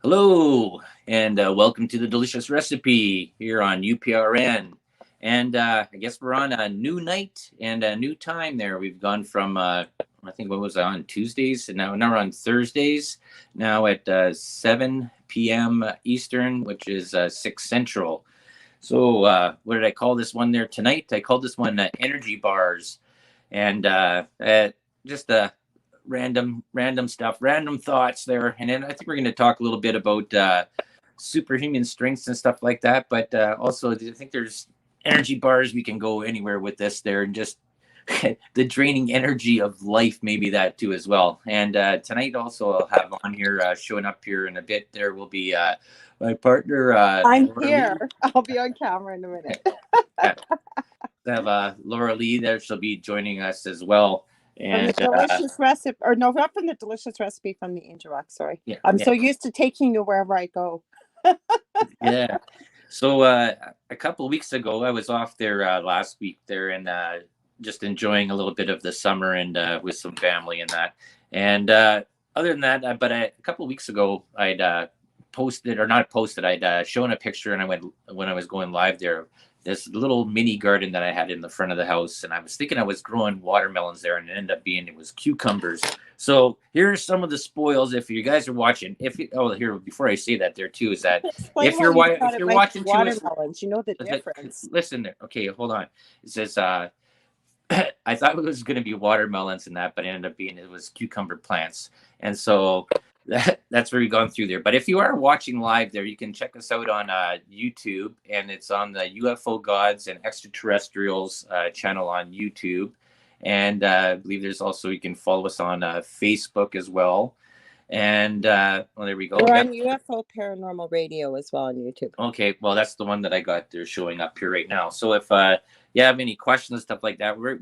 Hello, and welcome to the delicious recipe here on UPRN. And I guess we're on a new night and a new time there. We've gone from, I think, what was it, on Tuesdays, and now we're on Thursdays, now at 7 p.m. Eastern, which is 6 Central. So, what did I call this one there tonight? I called this one Energy Bars. And just random stuff, random thoughts there. And then I think we're going to talk a little bit about superhuman strengths and stuff like that. But also, I think there's energy bars. We can go anywhere with this there, and just the draining energy of life, maybe that too as well. And tonight also I'll have on here, showing up here in a bit. There will be my partner. I'm Lorile. here. I'll be on camera in a minute. I have Lorile there. She'll be joining us as well. From the And delicious recipe, or no, not from the delicious recipe, from the Angel Rock. Sorry. yeah, I'm yeah, so used to taking you wherever I go. yeah. So a couple of weeks ago, I was off there last week there, and just enjoying a little bit of the summer and with some family and that. And other than that, a couple of weeks ago, I'd posted or not posted. I'd shown a picture, and I went when I was going live there. This little mini garden that I had in the front of the house, and I was thinking I was growing watermelons there, and it ended up being it was cucumbers. So here's some of the spoils. If you guys are watching, if you, oh here before I say that there too is that Explain why you thought if it you're might be watching too, watermelons. You know the difference. listen there. Okay, hold on. It says I thought it was going to be watermelons and that, but it ended up being it was cucumber plants. And so that's where we've gone through there. But if you are watching live there, you can check us out on YouTube, and it's on the UFO Gods and Extraterrestrials channel on YouTube. And I believe there's also you can follow us on Facebook as well. And well, there we go. We're Yep. on UFO Paranormal Radio as well on YouTube. Okay, well, that's the one that I got there showing up here right now. So if you have any questions and stuff like that, we're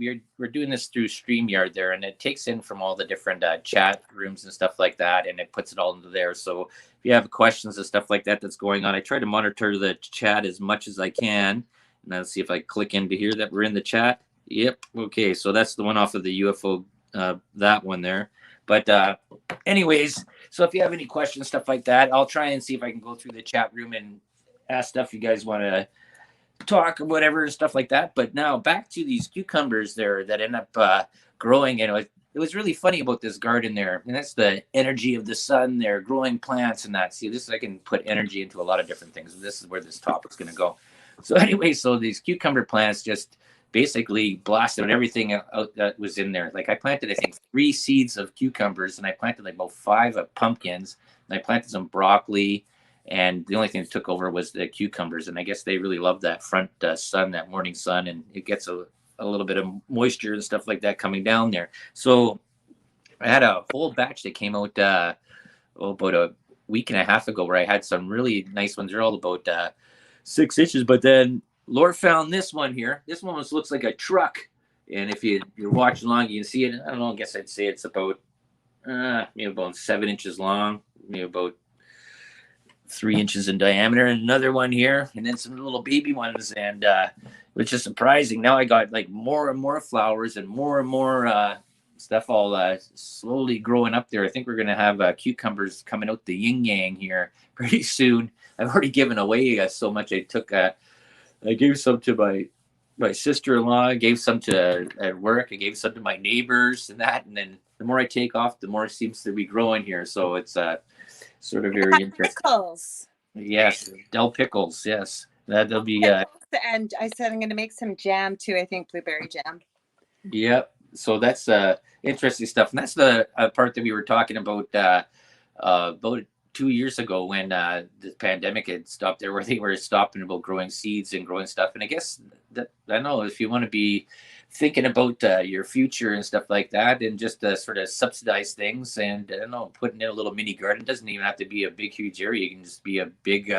doing this through StreamYard there, and it takes in from all the different chat rooms and stuff like that, and it puts it all into there. So if you have questions and stuff like that that's going on, I try to monitor the chat as much as I can. And let's see if I click into here that we're in the chat. Yep. Okay, so that's the one off of the UFO, that one there. But anyways, so if you have any questions, stuff like that, I'll try and see if I can go through the chat room and ask stuff you guys want to talk or whatever and stuff like that. But now back to these cucumbers there that end up growing. And it was really funny about this garden there. And that's the energy of the sun there, growing plants and that. See, this I can put energy into a lot of different things. This is where this topic's going to go. So anyway, so these cucumber plants just basically blasted out everything out that was in there. Like I planted, I think, 3 seeds of cucumbers, and I planted like about 5 of pumpkins, and I planted some broccoli, and the only thing that took over was the cucumbers. And I guess they really love that front sun, that morning sun, and it gets a little bit of moisture and stuff like that coming down there. So I had a whole batch that came out about a week and a half ago, where I had some really nice ones. They're all about 6 inches, but then Laura found this one here. This one looks like a truck, and if you're watching along, you can see it. I don't know. I guess I'd say it's about maybe about 7 inches long, maybe about 3 inches in diameter. And another one here, and then some little baby ones, and which is surprising. Now I got like more and more flowers and more stuff all slowly growing up there. I think we're gonna have cucumbers coming out the yin yang here pretty soon. I've already given away so much. I gave some to my sister-in-law. I gave some to at work. I gave some to my neighbors and that. And then the more I take off, the more it seems to be growing here. So it's sort of very interesting. Pickles. Yes, Del pickles. Yes, that'll be. And I said I'm going to make some jam too. I think blueberry jam. Yep. So that's interesting stuff, and that's the part that we were talking about 2 years ago when the pandemic had stopped there, where they were stopping about growing seeds and growing stuff. And I guess that I know if you want to be thinking about your future and stuff like that, and just sort of subsidize things, and I don't know, putting in a little mini garden doesn't even have to be a big, huge area. You can just be a big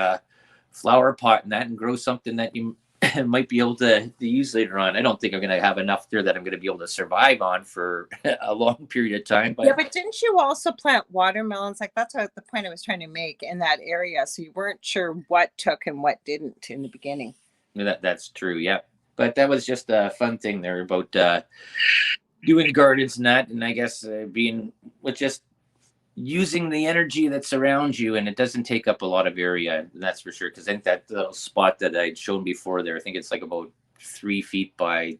flower pot in that and grow something that you might be able to use later on. I don't think I'm going to have enough there that I'm going to be able to survive on for a long period of time. But yeah, but didn't you also plant watermelons? Like that's the point I was trying to make in that area. So you weren't sure what took and what didn't in the beginning. That's true. Yeah. But that was just a fun thing there about doing gardens and that. And I guess being with just using the energy that's around you, and it doesn't take up a lot of area. That's for sure. Because I think that little spot that I'd shown before there, I think it's like about 3 feet by.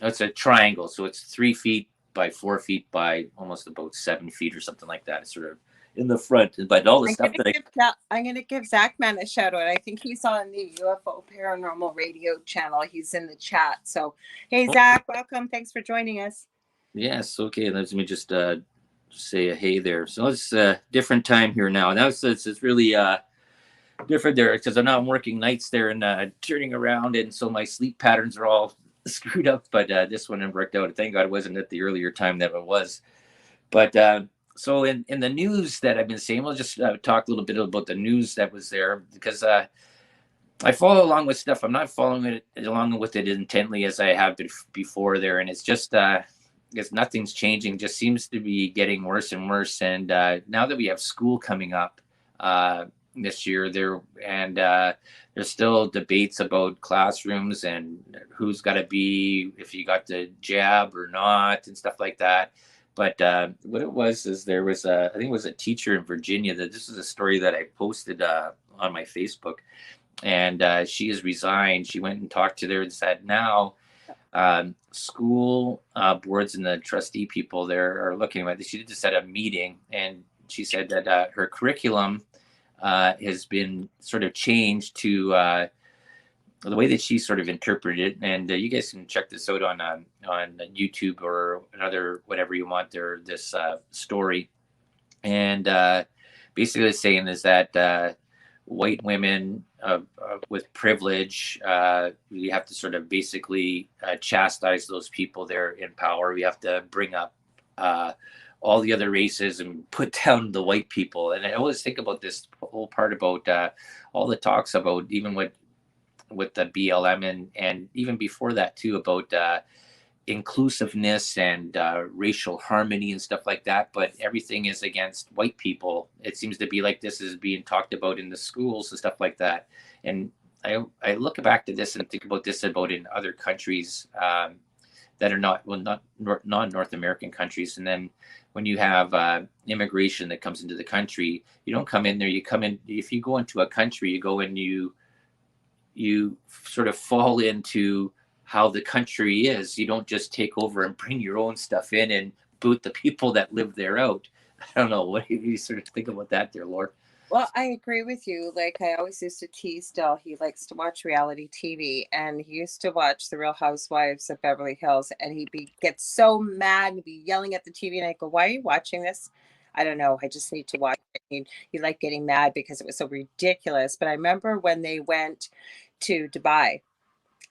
It's a triangle, so it's 3 feet by 4 feet by almost about 7 feet or something like that. It's sort of in the front, but all the stuff that I. I'm gonna give Zach Man a shout out. I think he's on the UFO Paranormal Radio channel. He's in the chat. So, hey Zach, welcome. Thanks for joining us. Yes, okay. Let me just say a hey there. So it's a different time here now. Now it's really different there because I'm working nights there and turning around, and so my sleep patterns are all screwed up. But this one worked out. Thank God it wasn't at the earlier time that it was. But so in the news that I've been seeing, we'll just talk a little bit about the news that was there because I follow along with stuff. I'm not following it along with it intently as I have before there, and it's just because nothing's changing. Just seems to be getting worse and worse. And now that we have school coming up this year, there's still debates about classrooms and who's got to be if you got the jab or not and stuff like that. But what it was is there was I think it was a teacher in Virginia that this is a story that I posted on my Facebook, and she has resigned. She went and talked to there and said now school boards and the trustee people there are looking at this. She just had a meeting, and she said that her curriculum has been sort of changed to the way that she sort of interpreted it. And you guys can check this out on YouTube or another whatever you want there. This story, and basically saying is that white women with privilege, we have to sort of basically chastise those people there in power. We have to bring up all the other races and put down the white people. And I always think about this whole part about all the talks about even with the BLM and even before that too about inclusiveness and racial harmony and stuff like that, but everything is against white people. It seems to be like this is being talked about in the schools and stuff like that. And I look back to this and think about this about in other countries that are not North American countries. And then when you have immigration that comes into the country, you don't come in there. You come in if you go into a country, you go and you sort of fall into how the country is. You don't just take over and bring your own stuff in and boot the people that live there out. I don't know. What do you sort of think about that there, Lord? Well, I agree with you. Like I always used to tease Del, he likes to watch reality TV, and he used to watch The Real Housewives of Beverly Hills, and get so mad and be yelling at the TV, and I go, "Why are you watching this?" I don't know. I just need to watch it. He liked getting mad because it was so ridiculous. But I remember when they went to Dubai,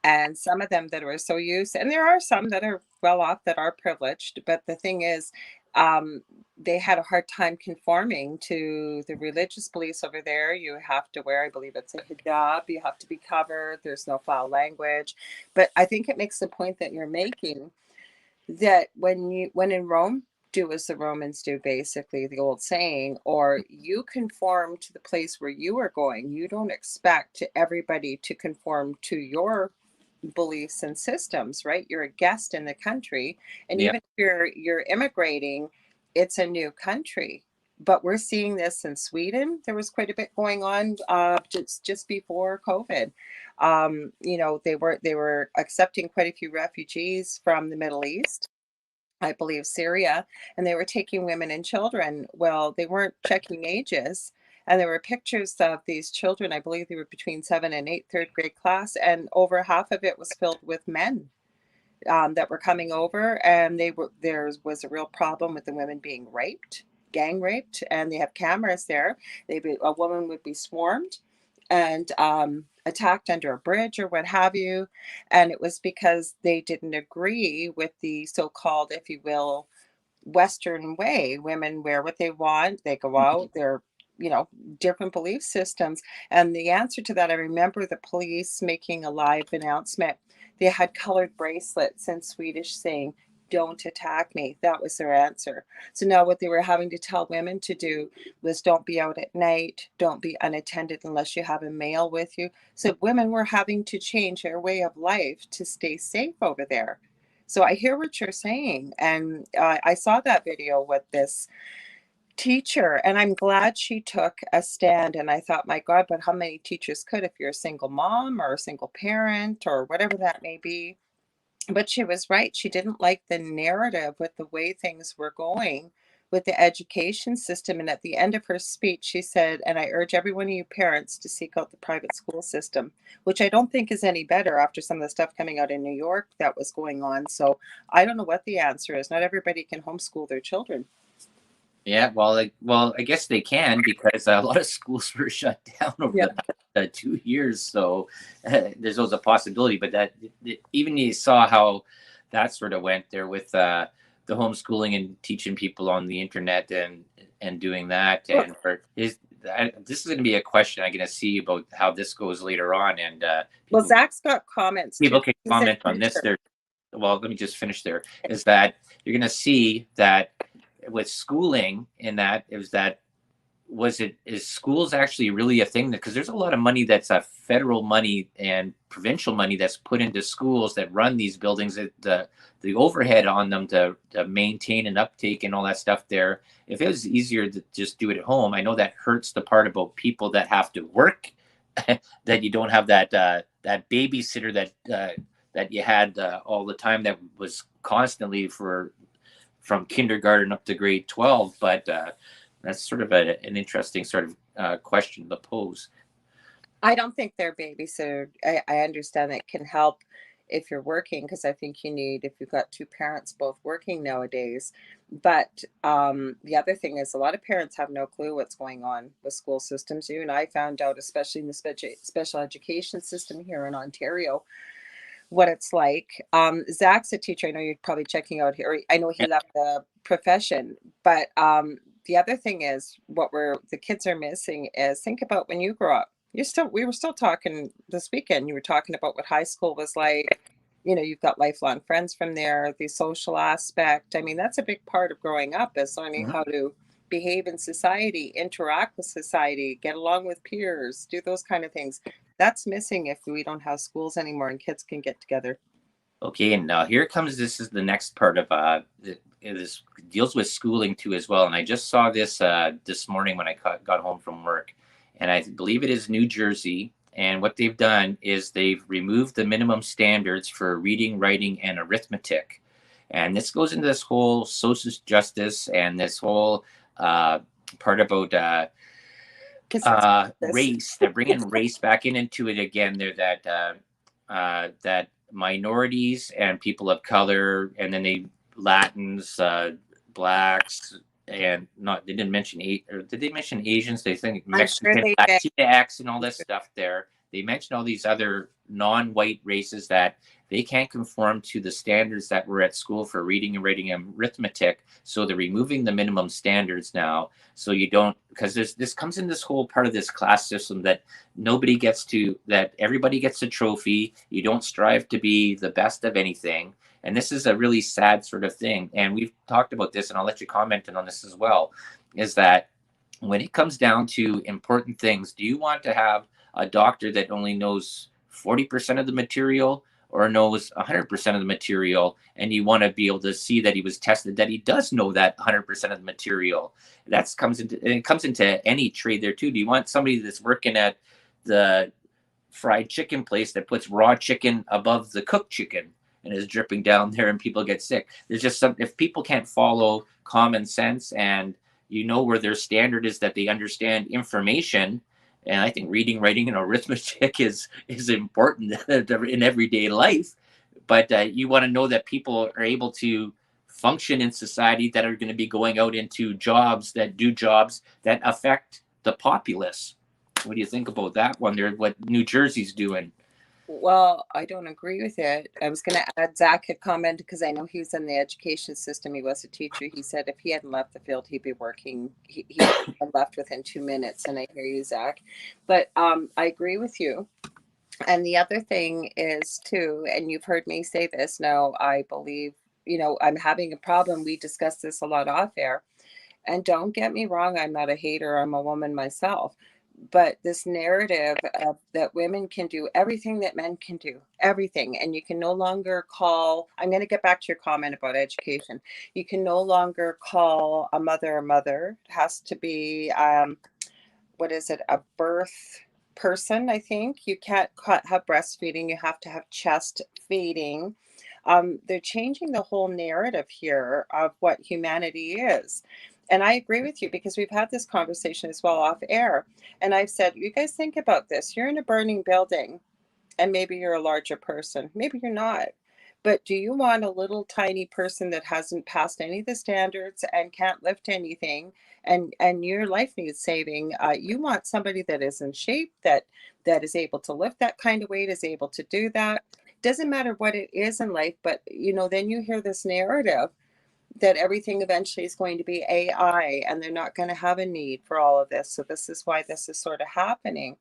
and some of them that are so used, and there are some that are well off that are privileged, but the thing is, they had a hard time conforming to the religious beliefs over there. You have to wear, I believe it's a hijab, you have to be covered, there's no foul language. But I think it makes the point that you're making, that when in Rome, do as the Romans do, basically the old saying, or you conform to the place where you are going. You don't expect everybody to conform to your beliefs and systems, right? You're a guest in the country, and Yeah. even if you're immigrating, it's a new country. But we're seeing this in Sweden. There was quite a bit going on just before COVID. They were accepting quite a few refugees from the Middle East, I believe Syria, and they were taking women and children. Well, they weren't checking ages. And there were pictures of these children. I believe they were between 7 and 8, third grade class, and over half of it was filled with men that were coming over. And there was a real problem with the women being raped, gang raped, and they have cameras there. A woman would be swarmed and attacked under a bridge or what have you. And it was because they didn't agree with the so-called, if you will, Western way. Women wear what they want, they go out, they're, different belief systems. And the answer to that, I remember the police making a live announcement. They had colored bracelets in Swedish saying, "Don't attack me." That was their answer. So now what they were having to tell women to do was don't be out at night, don't be unattended unless you have a male with you. So women were having to change their way of life to stay safe over there. So I hear what you're saying. And I saw that video with this teacher, and I'm glad she took a stand. And I thought, my God, but how many teachers could if you're a single mom or a single parent or whatever that may be? But she was right. She didn't like the narrative with the way things were going with the education system. And at the end of her speech, she said, and I urge every one of you parents to seek out the private school system, which I don't think is any better after some of the stuff coming out in New York that was going on. So I don't know what the answer is. Not everybody can homeschool their children. Yeah, well, I guess they can because a lot of schools were shut down over Yeah. the past 2 years. So there's always a possibility. But even you saw how that sort of went there with the homeschooling and teaching people on the internet and doing that. Well, And this is going to be a question I'm going to see about how this goes later on. And well, Zach's got comments too. people can He's a comment on this. teacher. There, well, let me just finish there. Is that you're going to see that with schooling in that is schools actually really a thing? Because there's a lot of money that's federal money and provincial money that's put into schools that run these buildings, that the overhead on them to maintain and uptake and all that stuff there. If it was easier to just do it at home, I know that hurts the part about people that have to work, that you don't have that babysitter that you had all the time, that was constantly from kindergarten up to grade 12. But that's sort of an interesting sort of question to pose. I don't think they're babysitter. I understand it can help if you're working, because I think you need, if you've got two parents both working nowadays. But the other thing is, a lot of parents have no clue what's going on with school systems. You and I found out, especially in the special education system here in Ontario, what it's like. Zach's a teacher. I know you're probably checking out here. I know he Yeah. left the profession, but the other thing is, what the kids are missing is, think about when you grew up. We were still talking this weekend. You were talking about what high school was like. You know, you've got lifelong friends from there, the social aspect. I mean, that's a big part of growing up, is learning Mhm. how to behave in society, interact with society, get along with peers, do those kind of things. That's missing if we don't have schools anymore and kids can get together. Okay, and now here comes, this is the next part of this deals with schooling too as well. And I just saw this morning when I got home from work, and I believe it is New Jersey. And what they've done is they've removed the minimum standards for reading, writing, and arithmetic. And this goes into this whole social justice and this whole uh, part about Because it's this. race. They're bringing race back into it again. They're that minorities and people of color, and then they Latins, blacks, and not, they didn't mention or did they mention Asians? They think I'm sure Mexican, they did. Latinx, and all this stuff there. They mentioned all these other non-white races that they can't conform to the standards that were at school for reading and writing and arithmetic. So they're removing the minimum standards now. So you don't, because this comes in this whole part of this class system that that everybody gets a trophy. You don't strive to be the best of anything. And this is a really sad sort of thing. And we've talked about this, and I'll let you comment on this as well, is that when it comes down to important things, do you want to have a doctor that only knows 40% of the material, or knows 100% of the material, and you want to be able to see that he was tested, that he does know that 100% of the material? It comes into any trade there too. Do you want somebody that's working at the fried chicken place that puts raw chicken above the cooked chicken and is dripping down there and people get sick? There's just some, if people can't follow common sense, and where their standard is, that they understand information. And I think reading, writing, and arithmetic is important in everyday life. But you want to know that people are able to function in society, that are going to be going out into jobs that affect the populace. What do you think about that one there? What New Jersey's doing? Well, I don't agree with it. I was going to add, Zach had commented, because I know he was in the education system. He was a teacher. He said if he hadn't left the field, he'd be working. He had left within 2 minutes. And I hear you, Zach. But I agree with you. And the other thing is too, and you've heard me say this now, I believe, I'm having a problem. We discussed this a lot off air. And don't get me wrong, I'm not a hater. I'm a woman myself. But this narrative of that women can do everything that men can do, everything, and you can no longer call, I'm going to get back to your comment about education. You can no longer call a mother. It has to be what is it, a birth person, I think. You can't have breastfeeding, you have to have chest feeding. They're changing the whole narrative here of what humanity is. And I agree with you because we've had this conversation as well off air. And I've said, you guys think about this. You're in a burning building and maybe you're a larger person, maybe you're not. But do you want a little tiny person that hasn't passed any of the standards and can't lift anything, and your life needs saving? You want somebody that is in shape, that is able to lift that kind of weight, is able to do that. Doesn't matter what it is in life, but then you hear this narrative that everything eventually is going to be AI and they're not going to have a need for all of this. So this is why this is sort of happening.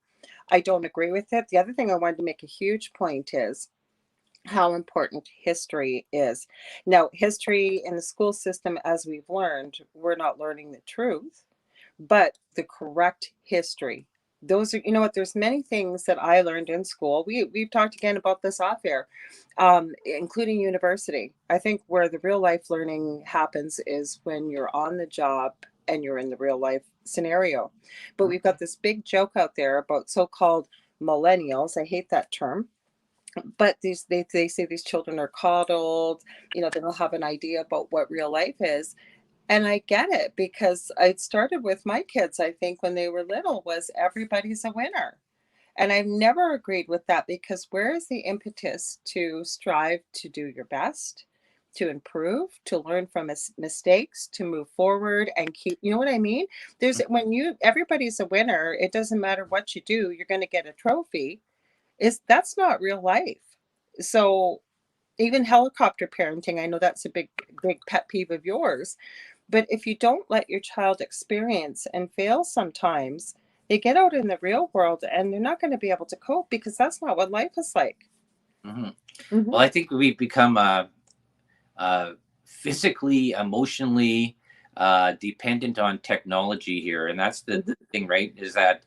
I don't agree with it. The other thing I wanted to make a huge point is how important history is. Now, history in the school system, as we've learned, we're not learning the truth, but the correct history. Those are, what, there's many things that I learned in school. We've talked again about this off air, including university. I think where the real life learning happens is when you're on the job and you're in the real life scenario. But we've got this big joke out there about so-called millennials. I hate that term, but they say these children are coddled, they don't have an idea about what real life is. And I get it because it started with my kids, I think, when they were little, was everybody's a winner. And I've never agreed with that because where is the impetus to strive to do your best, to improve, to learn from mistakes, to move forward and keep, you know what I mean? Everybody's a winner, it doesn't matter what you do, you're going to get a trophy. That's not real life. So even helicopter parenting, I know that's a big pet peeve of yours, but if you don't let your child experience and fail sometimes, they get out in the real world and they're not going to be able to cope because that's not what life is like. Mm-hmm. Well, Mm-hmm. I think we've become physically, emotionally dependent on technology here, and that's the thing, right? Is that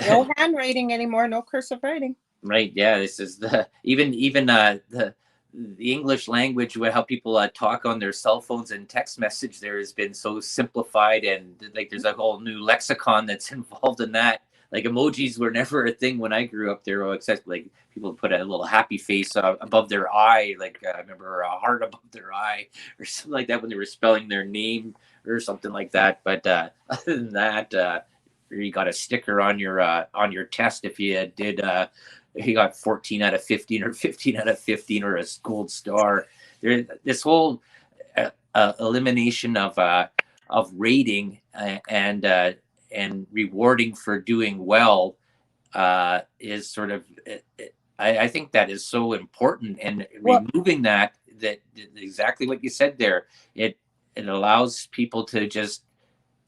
No handwriting anymore, no cursive writing. right? Yeah, this is the even the English language, how people talk on their cell phones and text message, there has been so simplified, and like there's a whole new lexicon that's involved in that. Like emojis were never a thing when I grew up there, except like people put a little happy face above their eye, like I remember a heart above their eye or something like that when they were spelling their name or something like that. But other than that, you got a sticker on your test if you did he got 14 out of 15 or 15 out of 15 or a gold star. This whole elimination of rating and rewarding for doing well is sort of I think that is so important, and Well, removing that exactly what you said there, it allows people to just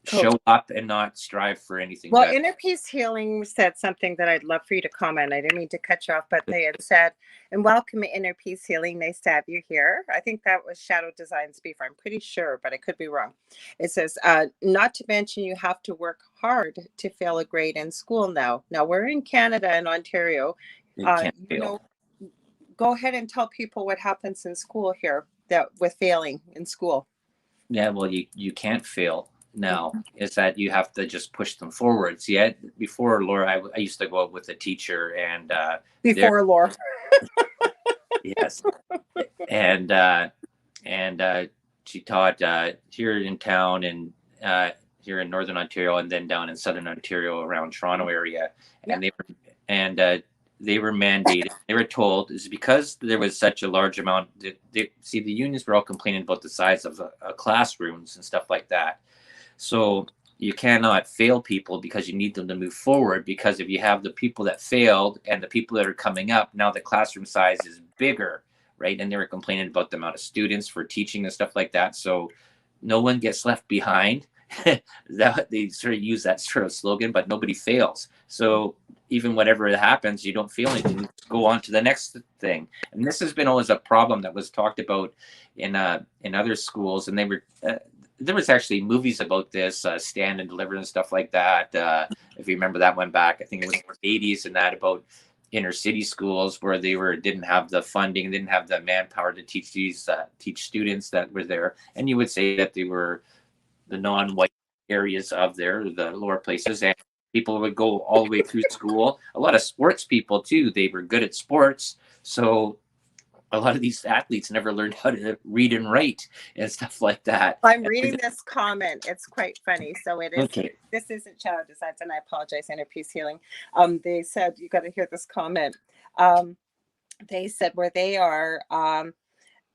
cool. show up and not strive for anything Well, better. Inner Peace Healing said something that I'd love for you to comment. I didn't mean to cut you off, but they had said, and welcome Inner Peace Healing. Nice to have you here. I think that was Shadow Design Beaver. I'm pretty sure, but I could be wrong. It says, not to mention you have to work hard to fail a grade in school now. Now we're in Canada and Ontario. It can't You fail. know, go ahead and tell people what happens in school here that with failing in school. Yeah, well, you can't fail now. Is that you have to just push them forwards. Yeah, before Laura, I used to go out with a teacher, and there, Before Laura. yes, and she taught here in town and here in Northern Ontario, and then down in Southern Ontario around Toronto area, Yeah. And they were mandated. They were told is because there was such a large amount. See, the unions were all complaining about the size of classrooms and stuff like that. So you cannot fail people because you need them to move forward. Because if you have the people that failed and the people that are coming up, now the classroom size is bigger, right? And they were complaining about the amount of students for teaching and stuff like that. So no one gets left behind. That they sort of use that sort of slogan, but nobody fails. So even whatever happens, you don't feel anything. Go on to the next thing. And this has been always a problem that was talked about in other schools, and they were there was actually movies about this, Stand and Deliver and stuff like that. if you remember that one back. I think it was the 80s and that, about inner city schools where they didn't have the funding, didn't have the manpower to teach teach students that were there. And you would say that they were the non-white areas of there, the lower places, and people would go all the way through school. A lot of sports people too, they were good at sports. So a lot of these athletes never learned how to read and write and stuff like that. I'm reading this comment. It's quite funny. So it is. Okay. This isn't Shadow Designs, and I apologize. Inner Peace Healing. They said you got to hear this comment. They said where they are. Where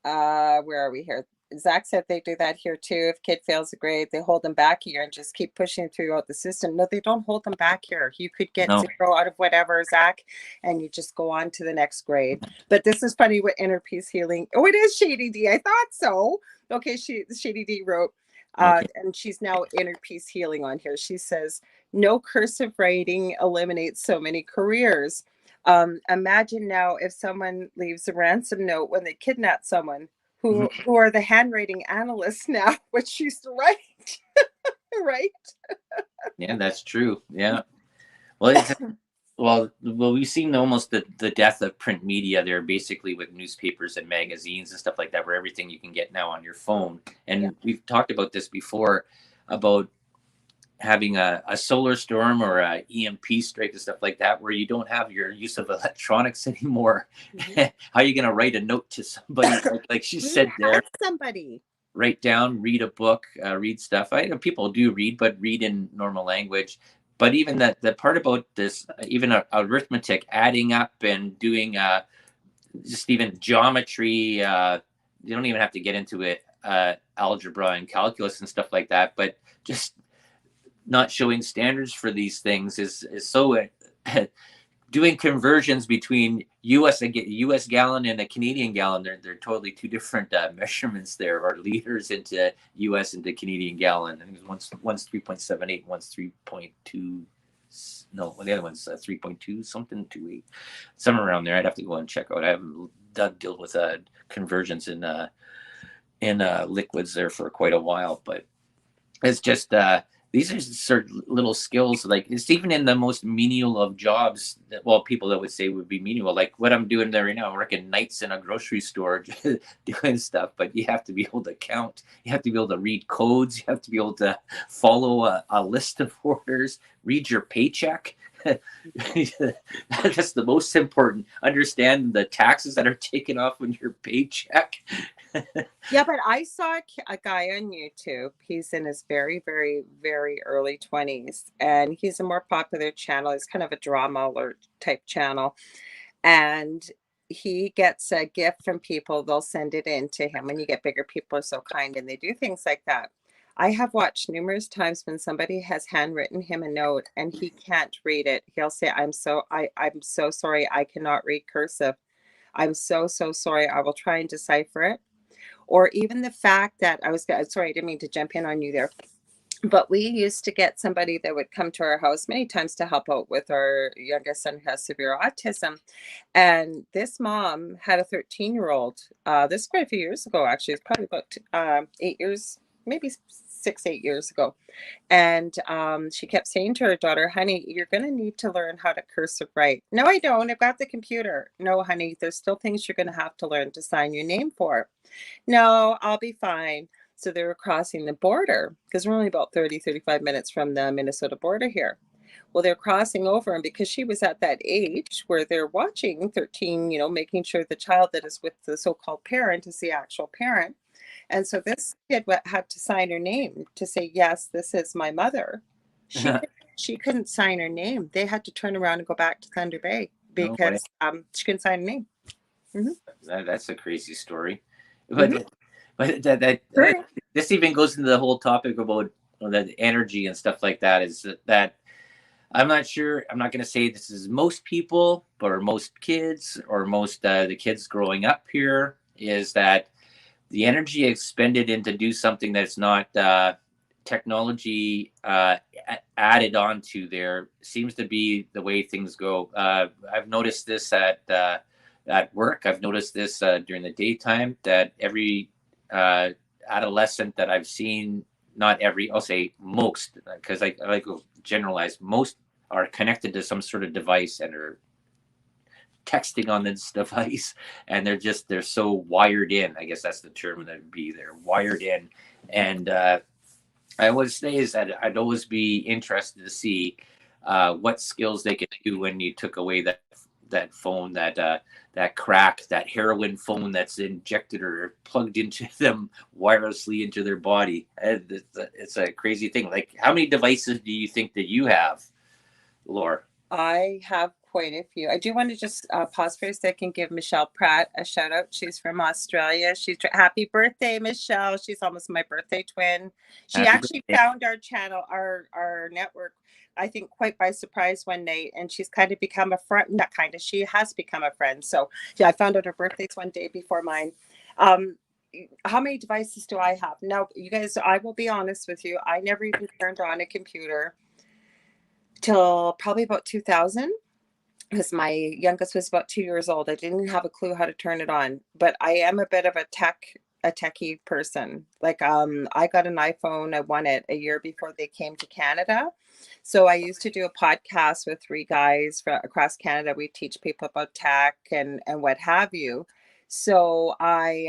are we here? Zach said they do that here too. If kid fails a grade, they hold them back here and just keep pushing throughout the system. No, they don't hold them back here. You could get No. 0 out of whatever, Zach, and you just go on to the next grade. But this is funny with Inner Peace Healing. Oh, it is Shady D. I thought so. Okay, Shady D wrote, Okay. and she's now Inner Peace Healing on here. She says, no cursive writing eliminates so many careers. Imagine now if someone leaves a ransom note when they kidnap someone. Who are the handwriting analysts now, which used to write, right? Yeah, that's true. Yeah. Well, well, we've seen almost the death of print media there, basically with newspapers and magazines and stuff like that, where everything you can get now on your phone. And we've talked about this before about having a solar storm or a EMP strike and stuff like that, where you don't have your use of electronics anymore. How are you going to write a note to somebody? Like she said there, somebody write down, read a book, read stuff. I know people do read, but read in normal language. But even the part about this, even arithmetic, adding up and doing just even geometry, you don't even have to get into it, algebra and calculus and stuff like that, but just not showing standards for these things is so doing conversions between US gallon and a Canadian gallon, they're totally two different measurements there, or liters into US into Canadian gallon. I think one's 3.78, one's 3.2. No, the other one's 3.2 something, 28, somewhere around there. I'd have to go and check out. I haven't dealt with conversions in liquids there for quite a while, but it's just these are certain little skills, like it's even in the most menial of jobs that, well, people that would say would be menial, like what I'm doing there right now, working nights in a grocery store doing stuff, but you have to be able to count, you have to be able to read codes, you have to be able to follow a list of orders, read your paycheck. That's the most important. Understand the taxes that are taken off on your paycheck. Yeah, but I saw a guy on YouTube. He's in his very, very, very early 20s, and he's a more popular channel. It's kind of a drama alert type channel. And he gets a gift from people. They'll send it in to him. When you get bigger, people are so kind and they do things like that. I have watched numerous times when somebody has handwritten him a note and he can't read it. He'll say, I'm so sorry. I cannot read cursive. I'm so sorry. I will try and decipher it. Or even the fact that sorry, I didn't mean to jump in on you there, but we used to get somebody that would come to our house many times to help out with our youngest son who has severe autism. And this mom had a 13-year-old, this is quite a few years ago, actually. It's probably about 8 years, maybe 8 years ago. And she kept saying to her daughter, honey, you're going to need to learn how to cursive write. No, I don't. I've got the computer. No, honey, there's still things you're going to have to learn to sign your name for. No, I'll be fine. So they were crossing the border because we're only about 35 minutes from the Minnesota border here. Well, they're crossing over, and because she was at that age where they're watching 13, making sure the child that is with the so-called parent is the actual parent. And so this kid had to sign her name to say, yes, this is my mother. She couldn't sign her name. They had to turn around and go back to Thunder Bay because she couldn't sign her name. That's a crazy story. But that this even goes into the whole topic about the energy and stuff like that. Is that I'm not sure. I'm not going to say this is most people, or most kids, or most the kids growing up here. Is that the energy expended into do something that's not technology added onto there seems to be the way things go. I've noticed this at work. I've noticed this during the daytime, that every adolescent that I've seen, not every, I'll say most, because I like to generalize, most are connected to some sort of device and are texting on this device, and they're so wired in. I guess that's the term that would be. They're wired in, and I would say is that I'd always be interested to see what skills they could do when you took away that phone, that crack, that heroin phone that's injected or plugged into them wirelessly into their body. And it's a crazy thing. Like, how many devices do you think that you have, Laura? I have quite a few. I do want to just pause for a second, give Michelle Pratt a shout out. She's from Australia. Happy birthday, Michelle. She's almost my birthday twin. She Happy actually birthday. found our channel, our network, I think quite by surprise one night, and she's kind of become a friend. Not kind of, she has become a friend. So yeah, I found out her birthday's one day before mine. Um, how many devices do I have? Now, you guys, I will be honest with you. I never even turned on a computer till probably about 2000, because my youngest was about 2 years old. I didn't have a clue how to turn it on, but I am a bit of a techie person. Like, I got an iPhone. I won it a year before they came to Canada. So I used to do a podcast with three guys across Canada. We teach people about tech and what have you. So I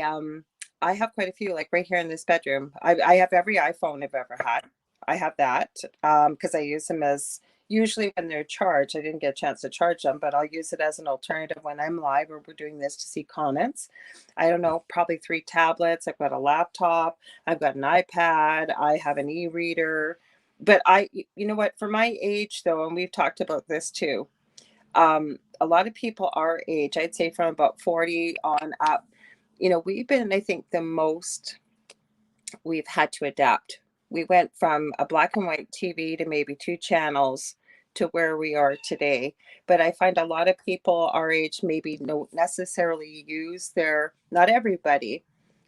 have quite a few, like right here in this bedroom. I have every iPhone I've ever had. I have that because I use them as usually when they're charged. I didn't get a chance to charge them, but I'll use it as an alternative when I'm live or we're doing this to see comments. I don't know, probably three tablets. I've got a laptop. I've got an iPad. I have an e-reader. But you know what, for my age though, and we've talked about this too, a lot of people our age, I'd say from about 40 on up, we've been, I think, the most we've had to adapt. We went from a black and white TV to maybe two channels to where we are today. But I find a lot of people our age maybe don't necessarily use not everybody,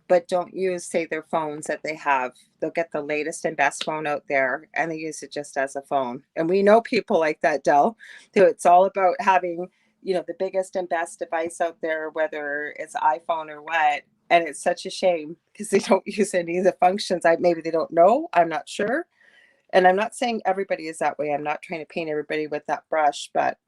but don't use, say, their phones that they have. They'll get the latest and best phone out there and they use it just as a phone. And we know people like that, Del, who it's all about having, the biggest and best device out there, whether it's iPhone or what. And it's such a shame because they don't use any of the functions. Maybe they don't know. I'm not sure. And I'm not saying everybody is that way. I'm not trying to paint everybody with that brush, but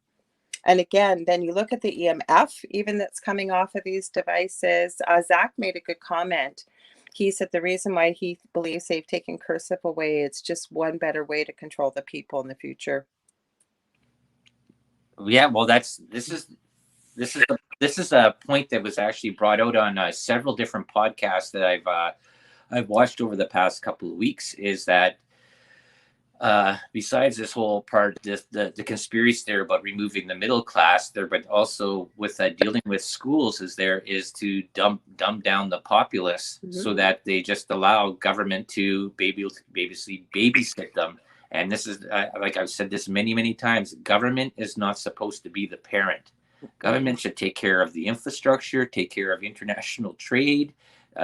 and again, then you look at the EMF, even that's coming off of these devices. Zach made a good comment. He said the reason why he believes they've taken cursive away, it's just one better way to control the people in the future. Yeah, well, this is this is a point that was actually brought out on several different podcasts that I've watched over the past couple of weeks. Is that besides this whole part, the conspiracy there about removing the middle class there, but also with dealing with schools, is to dumb down the populace so that they just allow government to babysit them. And this is like I've said this many times. Government is not supposed to be the parent. Government should take care of the infrastructure, take care of international trade.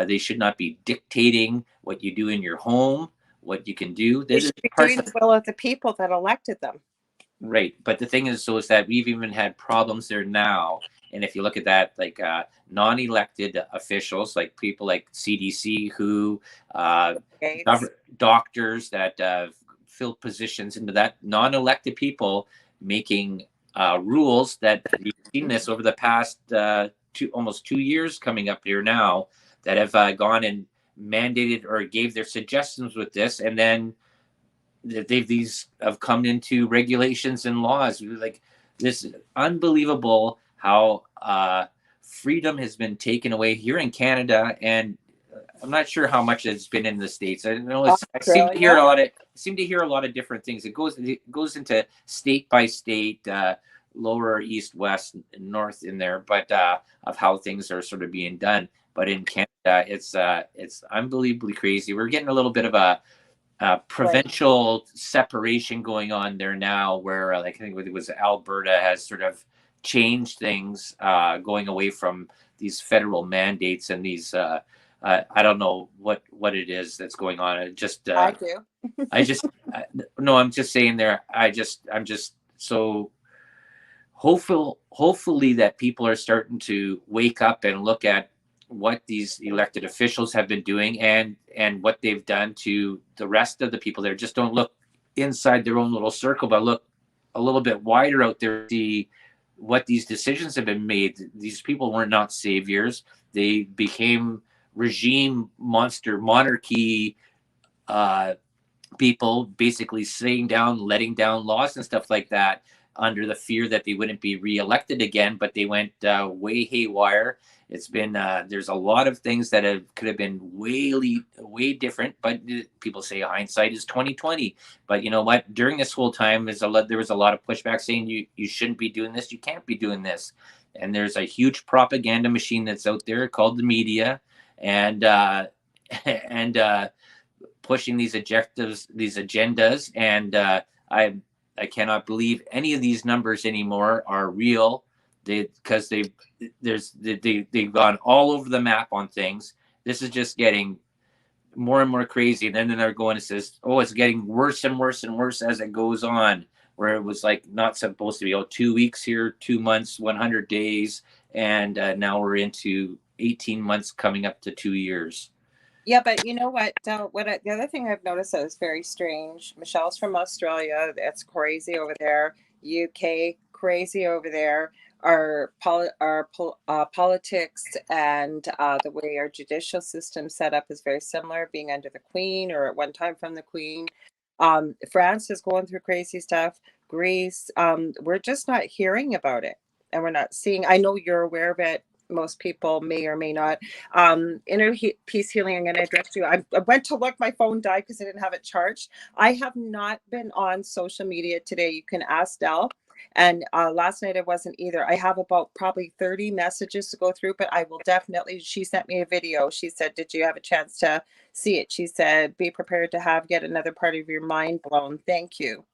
They should not be dictating what you do in your home, what you can do. They should be doing the will of the people that elected them. Right. But the thing is, so is that we've even had problems there now. And if you look at that, like non-elected officials, like people like CDC, who doctors that fill positions into that, non-elected people making rules that we've seen this over the past almost 2 years coming up here now, that have gone and mandated or gave their suggestions with this, and then these have come into regulations and laws. Like, this is unbelievable how freedom has been taken away here in Canada, and I'm not sure how much it's been in the States. I know I seem to hear a lot of different things. It goes into state by state, lower, east, west, and north in there, but of how things are sort of being done. But in Canada, it's unbelievably crazy. We're getting a little bit of a provincial separation going on there now, where like I think it was Alberta has sort of changed things, going away from these federal mandates and these I don't know what it is that's going on. I just I do. No, I'm just saying there. I'm just so hopefully that people are starting to wake up and look at what these elected officials have been doing and what they've done to the rest of the people there. Just don't look inside their own little circle, but look a little bit wider out there to see what these decisions have been made. These people were not saviors. They became regime monster monarchy uh, people, basically sitting down, letting down laws and stuff like that under the fear that they wouldn't be reelected again. But they went way haywire. It's been there's a lot of things that could have been way different. But people say hindsight is 2020. But you know what? During this whole time, there was a lot of pushback saying you shouldn't be doing this, you can't be doing this, and there's a huge propaganda machine that's out there called the media, and and pushing these objectives, these agendas, and I cannot believe any of these numbers anymore are real. Because they've gone all over the map on things. This is just getting more and more crazy. And then they're going and says, "Oh, it's getting worse and worse and worse as it goes on." Where it was like not supposed to be 2 weeks here, 2 months, 100 days, and now we're into 18 months, coming up to 2 years. Yeah, but you know what? The other thing I've noticed that is very strange. Michelle's from Australia. That's crazy over there. UK, crazy over there. Our politics and the way our judicial system set up is very similar, being under the Queen or at one time from the Queen. France is going through crazy stuff. Greece, we're just not hearing about it, and we're not seeing. I know you're aware of it. Most people may or may not. Inner peace healing, I'm going to address you. I went to look, my phone died because I didn't have it charged. I have not been on social media today. You can ask Dell. And last night I wasn't either. I have about probably 30 messages to go through, but I will definitely, she sent me a video. She said, did you have a chance to see it? She said, be prepared to have yet another part of your mind blown. Thank you.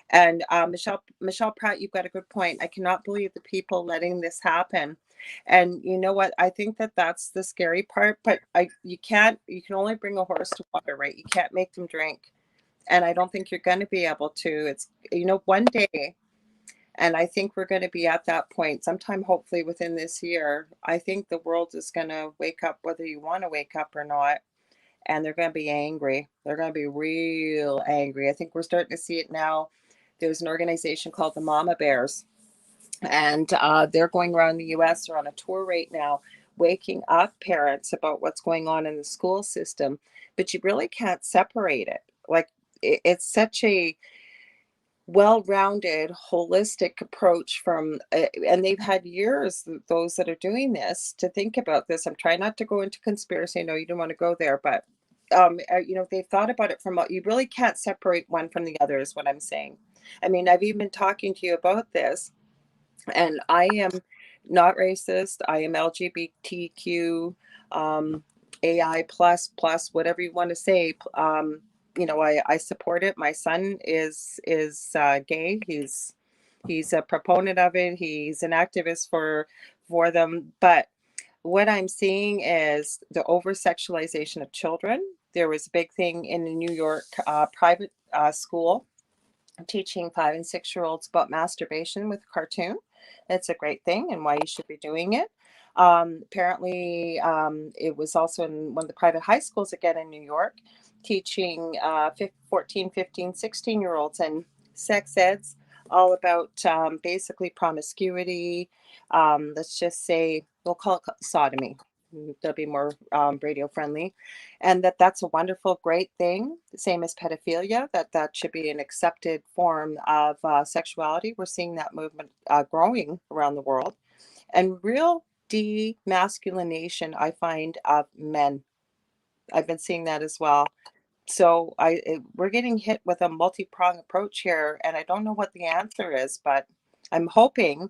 And Michelle Pratt, you've got a good point. I cannot believe the people letting this happen. And you know what? I think that that's the scary part. But you can only bring a horse to water, right? You can't make them drink. And I don't think you're going to be able to. It's one day, and I think we're going to be at that point sometime, hopefully within this year. I think the world is going to wake up, whether you want to wake up or not, and they're going to be angry. They're going to be real angry. I think we're starting to see it now. There's an organization called the Mama Bears, and they're going around the US. They're on a tour right now, waking up parents about what's going on in the school system. But you really can't separate it. Like, it's such a well-rounded, holistic approach from, and they've had years, those that are doing this, to think about this. I'm trying not to go into conspiracy. I know you don't want to go there, but they've thought about it from, you really can't separate one from the other, is what I'm saying. I mean, I've even been talking to you about this, and I am not racist. I am LGBTQ, AI plus, whatever you want to say. I support it. My son is gay. He's a proponent of it. He's an activist for them. But what I'm seeing is the over sexualization of children. There was a big thing in the New York private school teaching 5 and 6 year olds about masturbation with a cartoon. It's a great thing and why you should be doing it. Apparently, it was also in one of the private high schools again in New York, teaching 14, 15, 16-year-olds and sex eds all about basically promiscuity. Let's just say, we'll call it sodomy. They'll be more radio friendly, and that's a wonderful, great thing. Same as pedophilia, that should be an accepted form of sexuality. We're seeing that movement growing around the world, and real demasculination, I find, of men. I've been seeing that as well. So we're getting hit with a multi-pronged approach here, and I don't know what the answer is, but I'm hoping,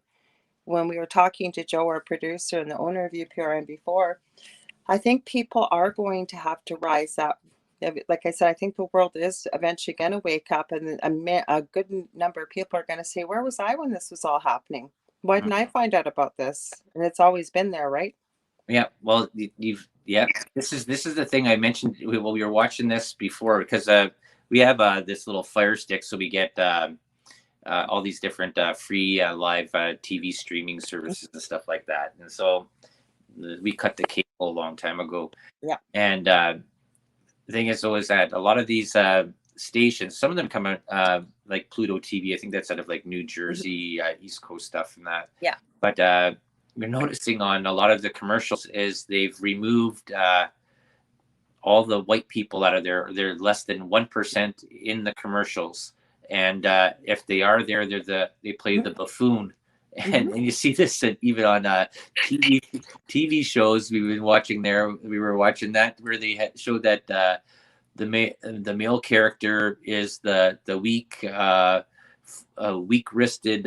when we were talking to Joe, our producer and the owner of UPRN before, I think people are going to have to rise up. Like I said, I think the world is eventually going to wake up, and a good number of people are going to say, where was I when this was all happening? Why didn't I find out about this? And it's always been there, right? Yeah, well, yeah. This is the thing I mentioned while we were watching this before, because we have this little Fire Stick, so we get all these different free live TV streaming services and stuff like that. And so we cut the cable a long time ago. Yeah. And the thing is, though, is that a lot of these stations, some of them come out, like Pluto TV. I think that's out of like New Mhm. Jersey, East Coast stuff and that. Yeah. But you're noticing on a lot of the commercials is they've removed all the white people out of there. They're less than 1% in the commercials, and if they are there, they play the buffoon. Mhm. And you see this even on TV shows we've been watching. There, we were watching that where they showed that the male character is the weak wristed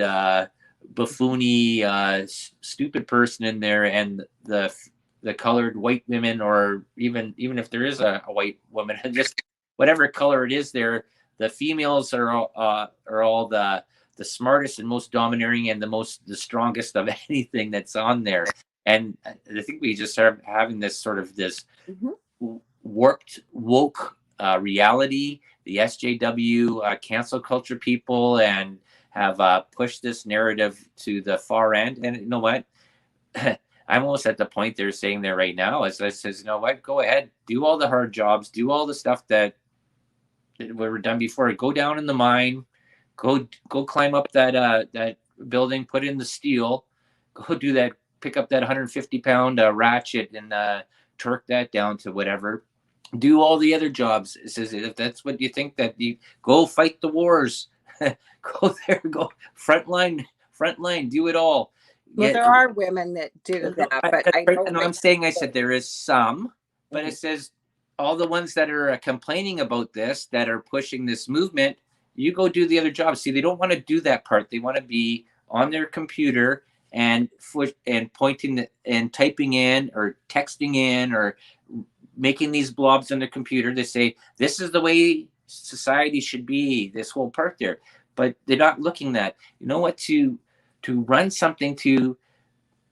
buffoony stupid person in there, and the colored white women, or even if there is a white woman, just whatever color it is there, the females are all the smartest and most domineering and the strongest of anything that's on there. And I think we just start having this sort of this Mhm. warped woke reality. The SJW cancel culture people and have pushed this narrative to the far end. And you know what? I'm almost at the point they're saying there right now. As I says, you know what? Go ahead, do all the hard jobs, do all the stuff that were done before. Go down in the mine, go climb up that building, put in the steel, go do that, pick up that 150-pound ratchet and torque that down to whatever. Do all the other jobs. It says if that's what you think, that you go fight the wars, go there, go front line, do it all. Well, Get there are women that do that, but I right. know And that I'm saying, I said there is some, but Mhm. it says all the ones that are complaining about this, that are pushing this movement, you go do the other jobs. See, they don't want to do that part. They want to be on their computer and pointing and typing in or texting in or making these blobs on their computer. They say this is the way society should be. This whole part there, but they're not looking at, you know what, to run something to.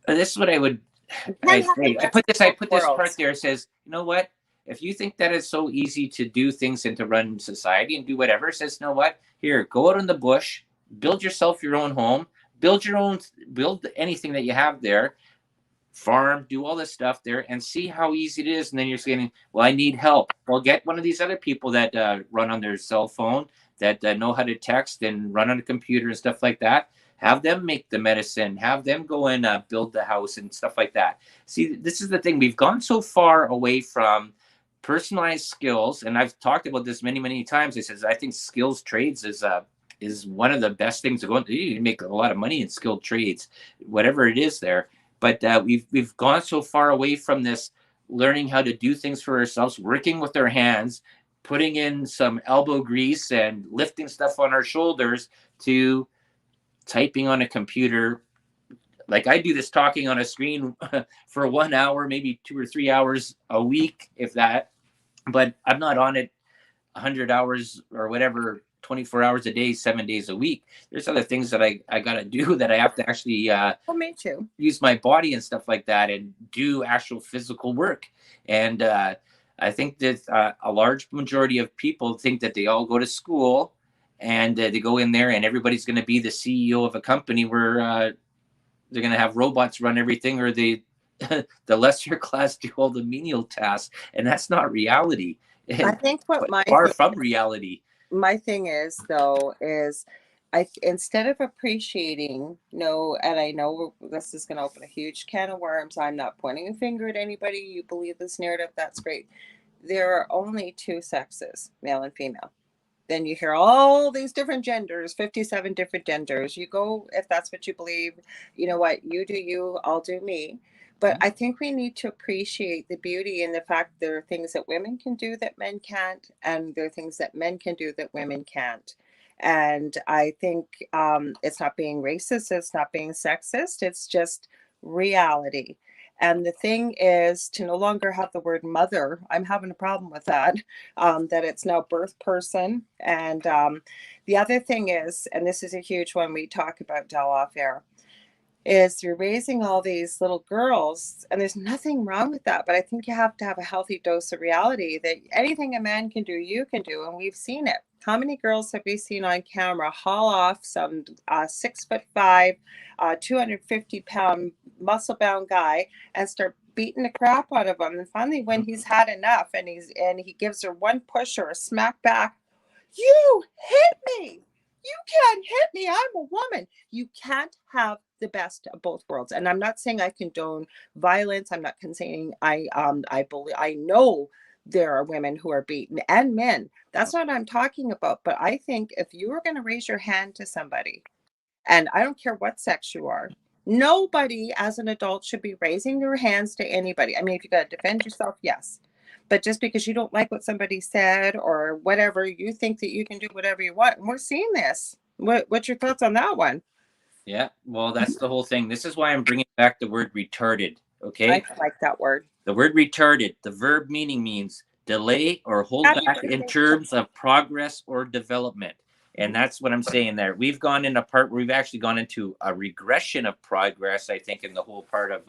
This is what I would. you can't have the I best of I both put this part worlds. there. It says, you know what? If you think that it's so easy to do things and to run society and do whatever, it says, you know what? Here, go out in the bush, build yourself your own home, build anything that you have there, farm, do all this stuff there, and see how easy it is. And then you're saying, well, I need help. Well, get one of these other people that run on their cell phone, that know how to text and run on a computer and stuff like that. Have them make the medicine, have them go and build the house and stuff like that. See, this is the thing. We've gone so far away from personalized skills, and I've talked about this many times. I says I think skills trades is one of the best things to go into. You can make a lot of money in skilled trades, whatever it is there. But we've gone so far away from this learning how to do things for ourselves, working with our hands, putting in some elbow grease and lifting stuff on our shoulders, to typing on a computer. Like I do this talking on a screen for 1 hour, maybe 2 or 3 hours a week, if that. But I'm not on it 100 hours or whatever, 24 hours a day, 7 days a week. There's other things that I got to do, that I have to actually Well, me too. use my body and stuff like that and do actual physical work. And I think that a large majority of people think that they all go to school and they go in there and everybody's going to be the CEO of a company, where they're going to have robots run everything, or the lesser class do all the menial tasks. And that's not reality. I think what Far from reality. my thing is though is instead of appreciating, no, and I know this is going to open a huge can of worms. I'm not pointing a finger at anybody. You believe this narrative, that's great. There are only two sexes, male and female. Then you hear all these different genders, 57 different genders. You go, if that's what you believe, you know what, you do you, I'll do me. But I think we need to appreciate the beauty in the fact there are things that women can do that men can't, and there are things that men can do that women can't. And I think it's not being racist, it's not being sexist, it's just reality. And the thing is to no longer have the word mother. I'm having a problem with that, that it's now birth person. And the other thing is, and this is a huge one we talk about Del off air, is you're raising all these little girls, and there's nothing wrong with that. But I think you have to have a healthy dose of reality that anything a man can do, you can do. And we've seen it. How many girls have we seen on camera haul off some 6'5", 250-pound muscle bound guy and start beating the crap out of him? And finally, when he's had enough and he gives her one push or a smack back, you hit me. You can't hit me. I'm a woman. You can't have the best of both worlds. And I'm not saying I condone violence. I'm not saying I believe, I know there are women who are beaten and men. That's not what I'm talking about. But I think if you are going to raise your hand to somebody, and I don't care what sex you are, nobody as an adult should be raising their hands to anybody. I mean, if you got to defend yourself, yes. But just because you don't like what somebody said or whatever, you think that you can do whatever you want. And we're seeing this. What's your thoughts on that one? Yeah, well, that's the whole thing. This is why I'm bringing back the word retarded. I Okay, don't like that word. the word retarded, the verb meaning means delay or hold Happy back in birthday. terms of progress or development. And that's what I'm saying there. We've gone in a part where we've actually gone into a regression of progress, I think, in the whole part of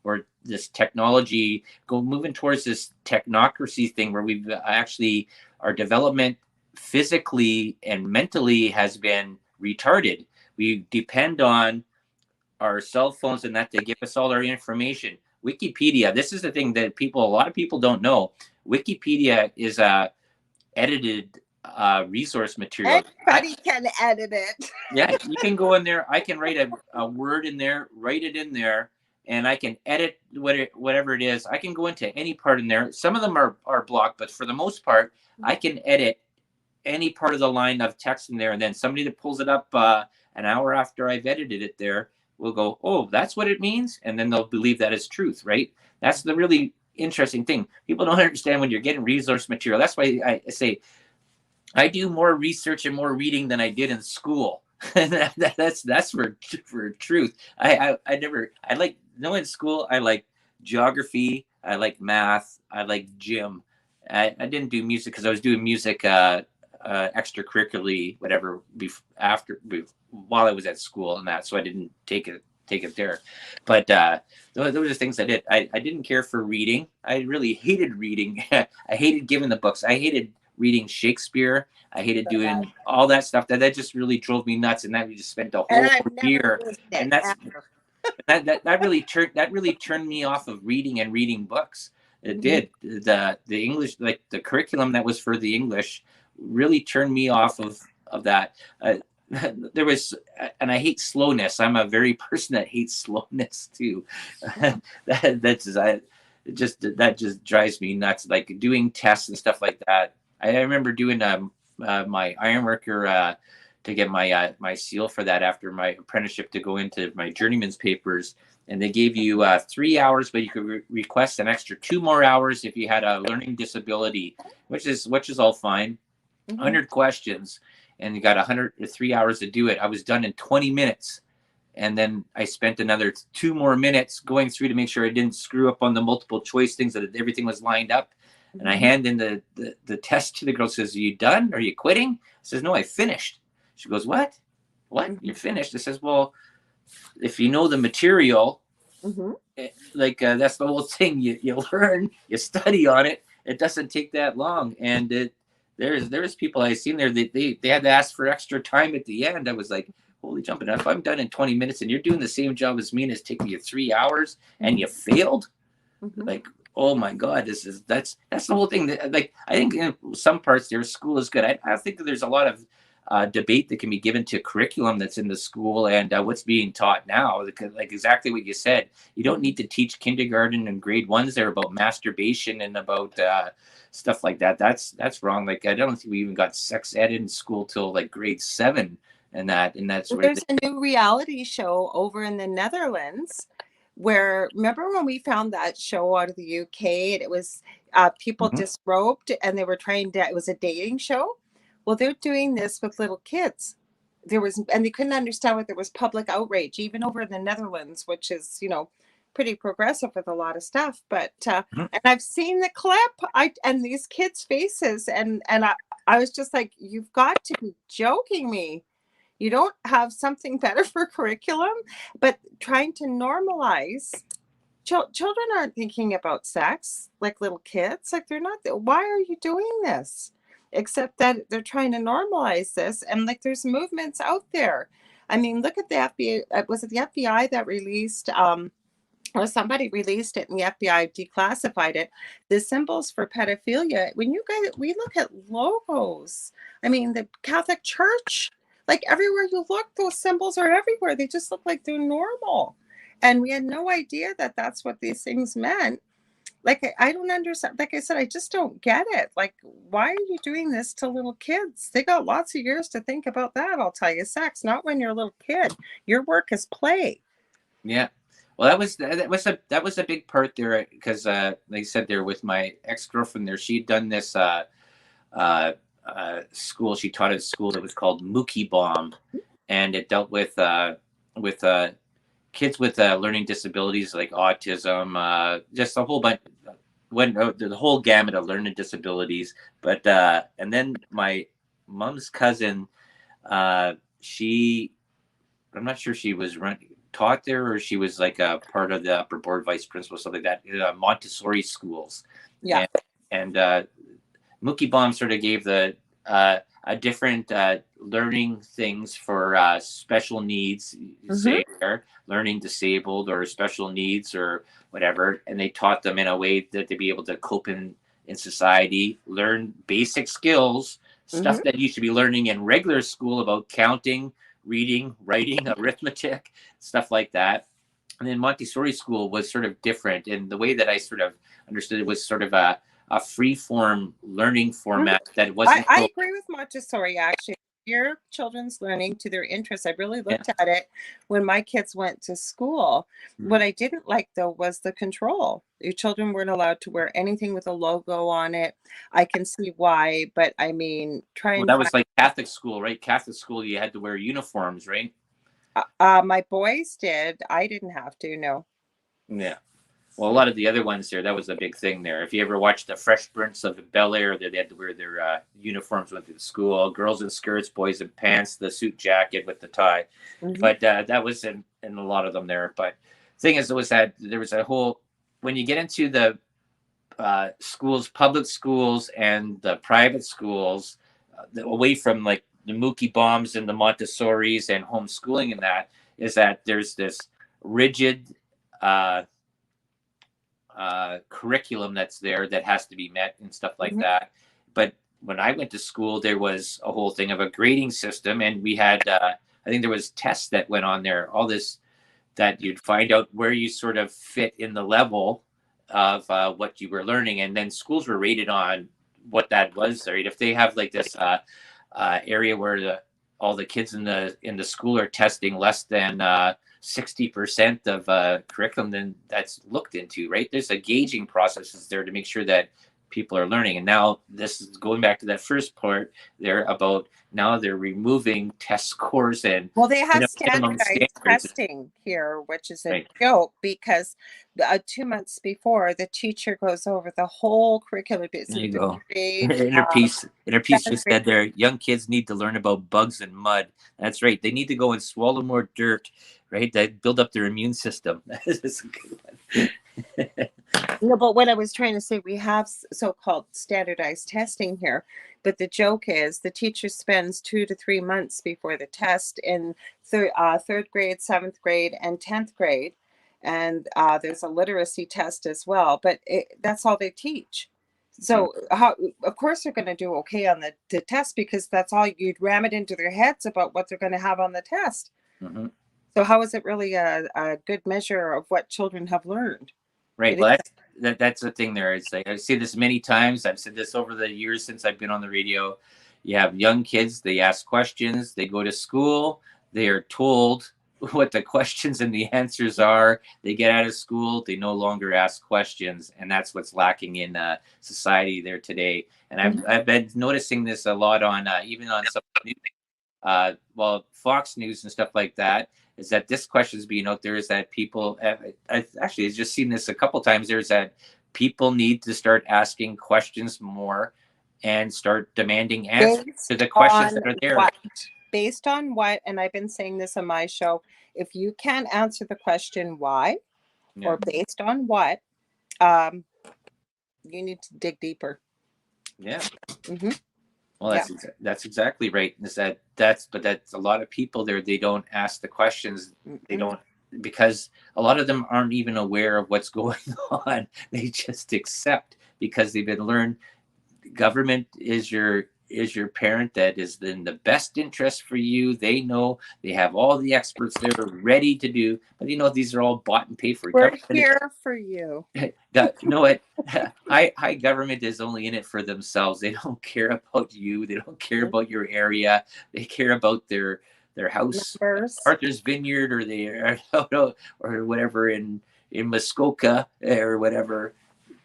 where this technology moving towards this technocracy thing where we've actually our development physically and mentally has been retarded. We depend on our cell phones and that they give us all our information. Wikipedia, this is the thing that a lot of people don't know. Wikipedia is a edited resource material. Anybody can edit it. Yeah, you can go in there. I can write a word in there, write it in there, and I can edit whatever it is. I can go into any part in there. Some of them are blocked, but for the most part, I can edit any part of the line of text in there, and then somebody that pulls it up an hour after I've edited it there will go, oh, that's what it means, and then they'll believe that is truth, right? That's the really interesting thing. People don't understand when you're getting resource material. That's why I say I do more research and more reading than I did in school. That's for truth. I never I like no in school I like geography, I like math, I like gym. I didn't do music because I was doing music extracurricularly whatever while I was at school and that, so I didn't take it there. But those are things I did. I didn't care for reading. I really hated reading. I hated giving the books. I hated reading Shakespeare. I hated doing all that stuff. That just really drove me nuts, and that we just spent a And whole I've never year. used it And that's ever. that really turned me off of reading and reading books. It Mhm. did. The English, like the curriculum that was for the English, really turned me off of that. There was, and I hate slowness. I'm a very person that hates slowness too. That just drives me nuts. Like doing tests and stuff like that. I remember doing my ironworker to get my seal for that after my apprenticeship to go into my journeyman's papers, and they gave you 3 hours, but you could request an extra 2 more hours if you had a learning disability, which is all fine. Mhm. 100 questions, and you got 103 hours to do it. I was done in 20 minutes, and then I spent another 2 more minutes going through to make sure I didn't screw up on the multiple choice things, that everything was lined up. And I Mhm. hand in the test to the girl. Says, "Are you done? Are you quitting?" I says, "No, I finished." She goes, "What? You're Mhm. finished?" I says, "Well, if you know the material, Mhm. that's the whole thing. You learn, you study on it. It doesn't take that long." And there's people I seen there that they had to ask for extra time at the end. I was like, holy jumping! If I'm done in 20 minutes and you're doing the same job as me and it's taking you 3 hours and you failed, Mhm. like, oh my god, that's the whole thing. Like, I think in some parts their school is good. I think that there's a lot of debate that can be given to curriculum that's in the school and what's being taught now. Like exactly what you said, you don't need to teach kindergarten and grade ones there about masturbation and about stuff like that. That's wrong. Like, I don't think we even got sex ed in school till like grade 7, and that's where There's a new reality show over in the Netherlands where, remember when we found that show out of the UK and it was people Mhm. disrobed and they were trying to, it was a dating show. Well, they're doing this with little kids. There was, and they couldn't understand what there was public outrage, even over in the Netherlands, which is, pretty progressive with a lot of stuff. But, Mhm. and I've seen the clip, and these kids' faces, and I was just like, you've got to be joking me. You don't have something better for curriculum, but trying to normalize children aren't thinking about sex like little kids. Like they're not. Why are you doing this? Except that they're trying to normalize this, and like there's movements out there. I mean, look at the FBI. Was it the FBI that released? Or somebody released it and the FBI declassified it. The symbols for pedophilia. When you guys, we look at logos. I mean, the Catholic Church Like everywhere you look, those symbols are everywhere. They just look like they're normal. And we had no idea that that's what these things meant. Like, I don't understand. Like I said, I just don't get it. Like, why are you doing this to little kids? They got lots of years to think about that. I'll tell you, sex, not when you're a little kid. Your work is play. Yeah. Well, that was a big part there because like I said, there with my ex girlfriend there, she'd done this uh, school. She taught at a school that was called Mookie Bomb, and it dealt with kids with learning disabilities like autism, just a whole bunch, when the whole gamut of learning disabilities. But and then my mom's cousin, she, I'm not sure she was taught there or she was like a part of the upper board vice principal, something like that, Montessori schools. Yeah. And Mookie Bomb sort of gave the a different learning things for special needs, Hmm. say they're learning disabled or special needs or whatever, and they taught them in a way that they'd be able to cope in society, learn basic skills, stuff Hmm. that you should be learning in regular school about counting, reading, writing, arithmetic, stuff like that. And then Montessori school was sort of different, and the way that I sort of understood it was sort of a free form learning Hmm. format that I, wasn't I so. agree with Montessori, actually. Your children's learning to their interests. I really Yeah. looked at it when my kids went to school. What Mhm. I didn't like, though, was the control. Your children weren't allowed to wear anything with a logo on it. I can see why, but I mean, try Well, and that find. was like Catholic school, right? Catholic school, you had to wear uniforms, right? My boys did. I didn't have to, no. Yeah. Well, a lot of the other ones there, that was a big thing there. If you ever watched the Fresh Prince of Bel Air, they had to wear their uniforms went to school. Girls in skirts, boys in pants, the suit jacket with the tie. Hmm. But that was in a lot of them there. But thing is, it was that there was a whole, when you get into the schools, public schools, and the private schools, away from like the Mookie Bombs and the Montessori's and homeschooling and that, is that there's this rigid uh, curriculum that's there that has to be met and stuff like Hmm. that. But when I went to school, there was a whole thing of a grading system, and we had, I think there was tests that went on there, all this that you'd find out where you sort of fit in the level of what you were learning, and then schools were rated on what that was. Right, if they have like this area where all the kids in the school are testing less than 60% of curriculum, then that's looked into. Right, there's a gauging process there to make sure that people are learning. And now this is going back to that first part there about now they're removing test scores and Well, they have minimum standardized standards. testing here, which is a Right. joke because 2 months before, the teacher goes over the whole curriculum. It's There a you third go. grade, Inner piece seventh just grade. said there, young kids need to learn about bugs and mud. That's right. They need to go and swallow more dirt, right? That build up their immune system. That's a good one. No, but what I was trying to say, we have so-called standardized testing here, but the joke is the teacher spends 2 to 3 months before the test in third grade, seventh grade, and 10th grade, and there's a literacy test as well. But that's all they teach. So how, of course, they're going to do okay on the test because that's all you'd ram it into their heads about what they're going to have on the test. Mhm. So how is it really a good measure of what children have learned? Right. It Well, is. that's the thing there. It's like I've said this many times. I've said this over the years since I've been on the radio. You have young kids, they ask questions, they go to school, they are told what the questions and the answers are. They get out of school, they no longer ask questions, and that's what's lacking in society there today. And Mhm. I've been noticing this a lot on even on some well, Fox News and stuff like that, is that this question is being out there is that people, I actually have just seen this a couple times. There's that people need to start asking questions more and start demanding answers to Based the questions on that are there. what? Based on what? And I've been saying this on my show. If you can't answer the question why, Yeah, or based on what, um, you need to dig deeper. yeah. Hmm. Well, Yeah. that's exactly right. Is that that's but that's a lot of people there. They don't ask the questions. They Mm-mm. don't, because a lot of them aren't even aware of what's going on. They just accept because they've been learned government is is your parent that is in the best interest for you. They know, they have all the experts there ready to do, but these are all bought and paid for. We're Government, here for you. you know what? High government is only in it for themselves. They don't care about you. They don't care about your area. They care about their house, Numbers. Arthur's Vineyard, or or whatever in Muskoka or whatever.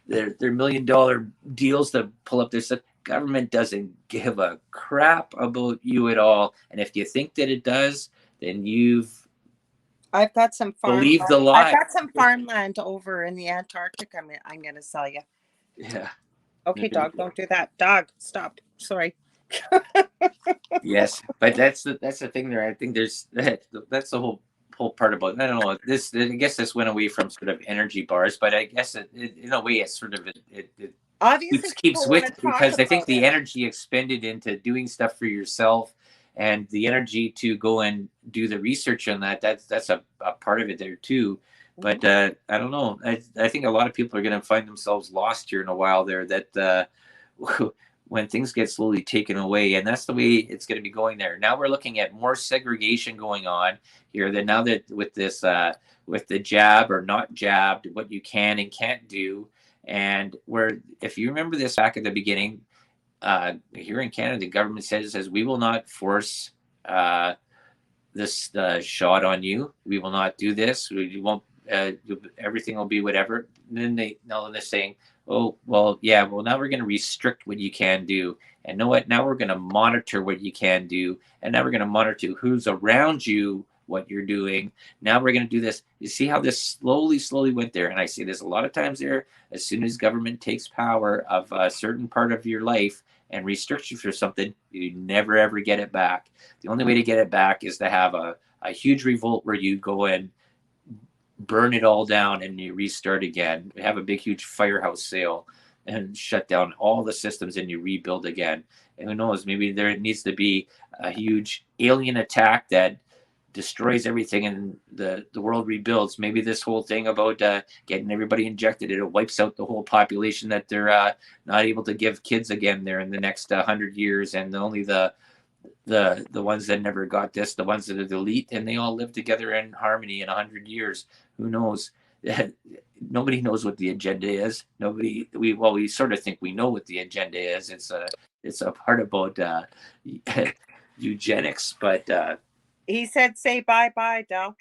Their $1 million deals to pull up their stuff. Government doesn't give a crap about you at all. And if you think that it does, then you've I've got some believed the farmland. I've lie. got some farmland over in the Antarctic. I'm gonna sell you. Yeah. Okay, dog, don't do that. Dog, stop. Sorry. Yes, but that's the thing there. I think that's the whole part about. I don't know this. I guess this went away from sort of energy bars, but I guess in a way it's sort of it Obviously, keeps people want with to it, talk because I think about the it. energy expended into doing stuff for yourself and the energy to go and do the research on that's a part of it there too. But I don't know. I think a lot of people are going to find themselves lost here in a while there. That when things get slowly taken away, and that's the way it's going to be going there. Now we're looking at more segregation going on here. That now that with this with the jab or not jabbed, what you can and can't do. And where, if you remember this back at the beginning, here in Canada, the government says we will not force this shot on you. We will not do this. We won't. Everything will be whatever. And then they're saying, oh well, yeah, well now we're going to restrict what you can do. And know what? Now we're going to monitor what you can do, and now we're going to monitor who's around you, what you're doing. Now we're going to do this. You see how this slowly went there. And I see this a lot of times there. As soon as government takes power of a certain part of your life and restricts you for something, you never ever get it back. The only way to get it back is to have a huge revolt where you go and burn it all down and you restart again. Have a big, huge firehouse sale and shut down all the systems and you rebuild again. And who knows, maybe there needs to be a huge alien attack that destroys everything and the world rebuilds. Maybe this whole thing about getting everybody injected, it wipes out the whole population, that they're not able to give kids again there in the next 100 years, and only the ones that never got this, the ones that are the elite, and they all live together in harmony in 100 years. Who knows? Nobody knows what the agenda is. We sort of think we know what the agenda is. It's a part about eugenics, but He said, "Say bye bye, Del."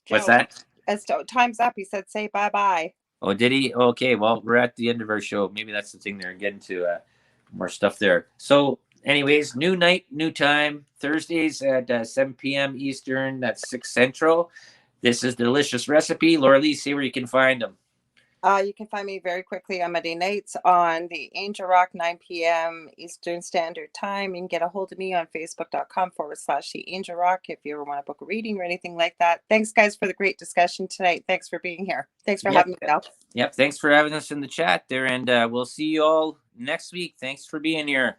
what's Joe, that? as time's up, he said, "Say bye bye." Oh, did he? Okay, well, we're at the end of our show. Maybe that's the thing. They're getting to more stuff there. So, anyways, new night, new time. Thursdays at 7 p.m. Eastern. That's 6 Central. This is Delicious Recipe. Lorile, see where you can find them. You can find me very quickly on Monday nights on the Angel Rock, 9 p.m. Eastern Standard Time. You can get a hold of me on facebook.com/the Angel Rock if you ever want to book a reading or anything like that. Thanks, guys, for the great discussion tonight. Thanks for being here. Thanks for having me, Del. Yep. Thanks for having us in the chat there. And we'll see you all next week. Thanks for being here.